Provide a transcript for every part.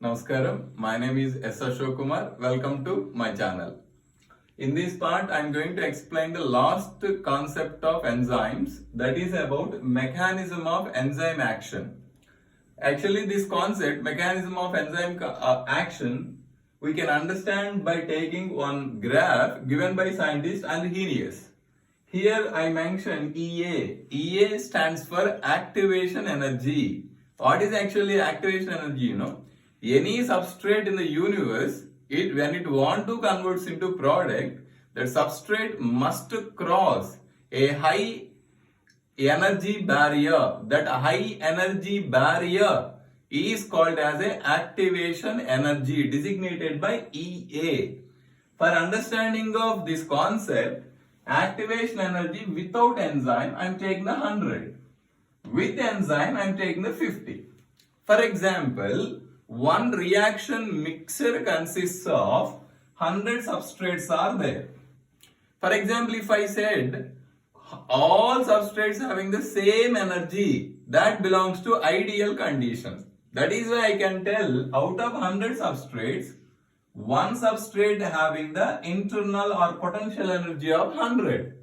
Namaskaram, my name is S. Ashok Kumar. Welcome to my channel. In this part, I am going to explain the last concept of enzymes, that is about mechanism of enzyme action. Actually, this concept, mechanism of enzyme action, we can understand by taking one graph given by scientist Arrhenius. Here I mention EA. EA stands for activation energy. What is actually activation energy? Any substrate in the universe, when it want to convert into product, that substrate must cross a high energy barrier. That high energy barrier is called as a activation energy, designated by EA. For understanding of this concept, activation energy without enzyme, I am taking the 100. With enzyme, I am taking the 50. For example, one reaction mixture consists of 100 substrates are there. For example, if I said all substrates having the same energy, that belongs to ideal conditions. That is why I can tell out of 100 substrates, one substrate having the internal or potential energy of 100.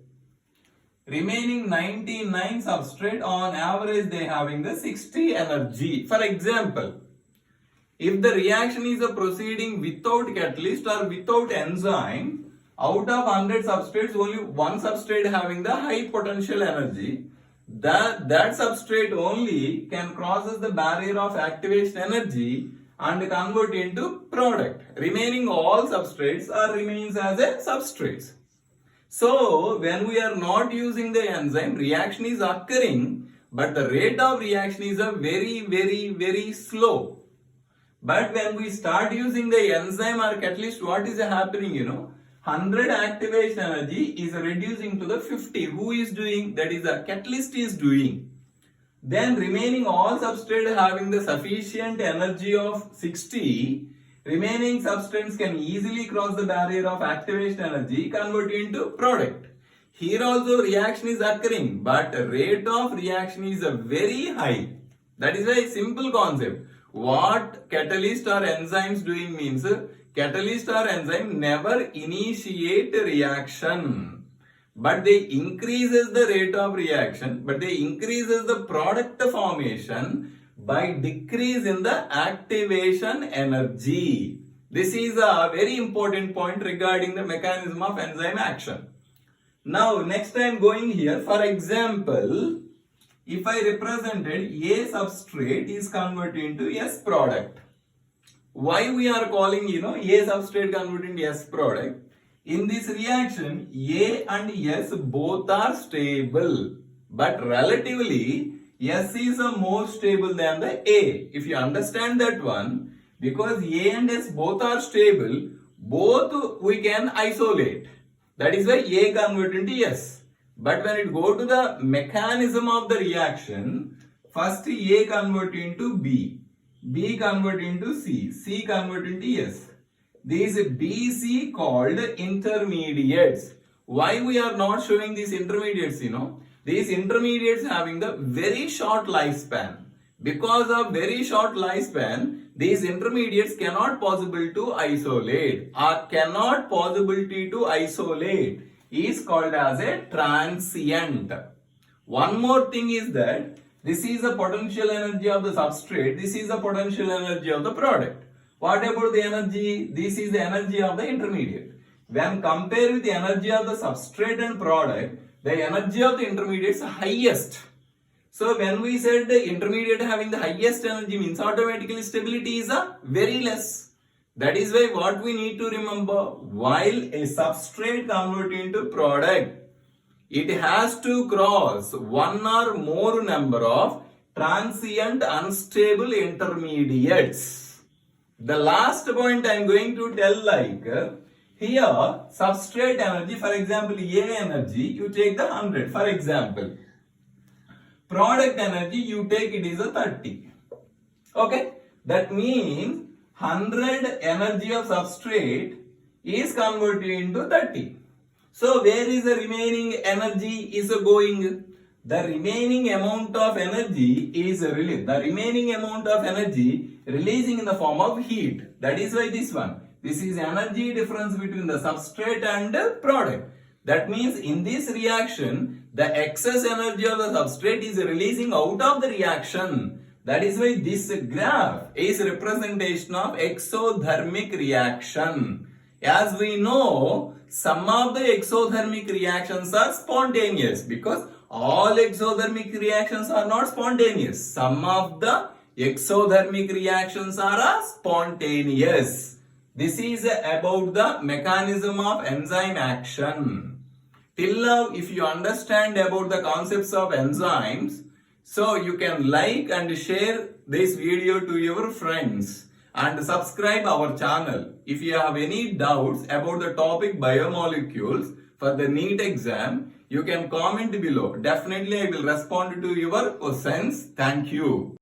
Remaining 99 substrate on average they having the 60 energy. For example, if the reaction is proceeding without catalyst or without enzyme, out of 100 substrates, only one substrate having the high potential energy, that substrate only can crosses the barrier of activation energy and convert into product. Remaining all substrates remains as a substrates. So, when we are not using the enzyme, reaction is occurring, but the rate of reaction is very slow. But when we start using the enzyme or catalyst, what is happening? 100 activation energy is reducing to the 50. Who is doing? That is the catalyst is doing. Then remaining all substrate having the sufficient energy of 60, remaining substance can easily cross the barrier of activation energy, convert into product. Here also reaction is occurring, but rate of reaction is very high. That is a simple concept. What catalyst or enzymes doing means, catalyst or enzyme never initiate reaction, but they increases the rate of reaction, but they increases the product formation by decrease in the activation energy. This is a very important point regarding the mechanism of enzyme action. Now next I am going here, for example, if I represented A substrate is converted into S product. Why we are calling A substrate converted into S product? In this reaction, A and S both are stable, but relatively S is more stable than the A. If you understand that one, because A and S both are stable, both we can isolate. That is why A converted into S. But when it go to the mechanism of the reaction, first A convert into B, B convert into C, C convert into S. These BC called intermediates. Why we are not showing these intermediates? These intermediates having the very short lifespan. Because of very short lifespan, these intermediates cannot possible to isolate or cannot possibility to isolate is called as a transient. One more thing is that this is the potential energy of the substrate, this is the potential energy of the product. What about the energy? This is the energy of the intermediate. When compared with the energy of the substrate and product, the energy of the intermediate is highest. So when we said the intermediate having the highest energy means automatically stability is very less. That is why what we need to remember, while a substrate convert into product, it has to cross one or more number of transient unstable intermediates. The last point I am going to tell here substrate energy, for example A energy, you take the 100 for example. Product energy you take it is a 30. Okay, that means 100 energy of substrate is converted into 30. So where is the remaining energy is going? the remaining amount of energy is released. The remaining amount of energy releasing in the form of heat. That is why this one. This is energy difference between the substrate and the product. That means in this reaction, the excess energy of the substrate is releasing out of the reaction. That is why this graph is representation of exothermic reaction. As we know, some of the exothermic reactions are spontaneous because all exothermic reactions are not spontaneous. Some of the exothermic reactions are spontaneous. This is about the mechanism of enzyme action. Till now, if you understand about the concepts of enzymes, so you can like and share this video to your friends and subscribe our channel. If you have any doubts about the topic biomolecules for the NEET exam, you can comment below. Definitely I will respond to your questions. Thank you.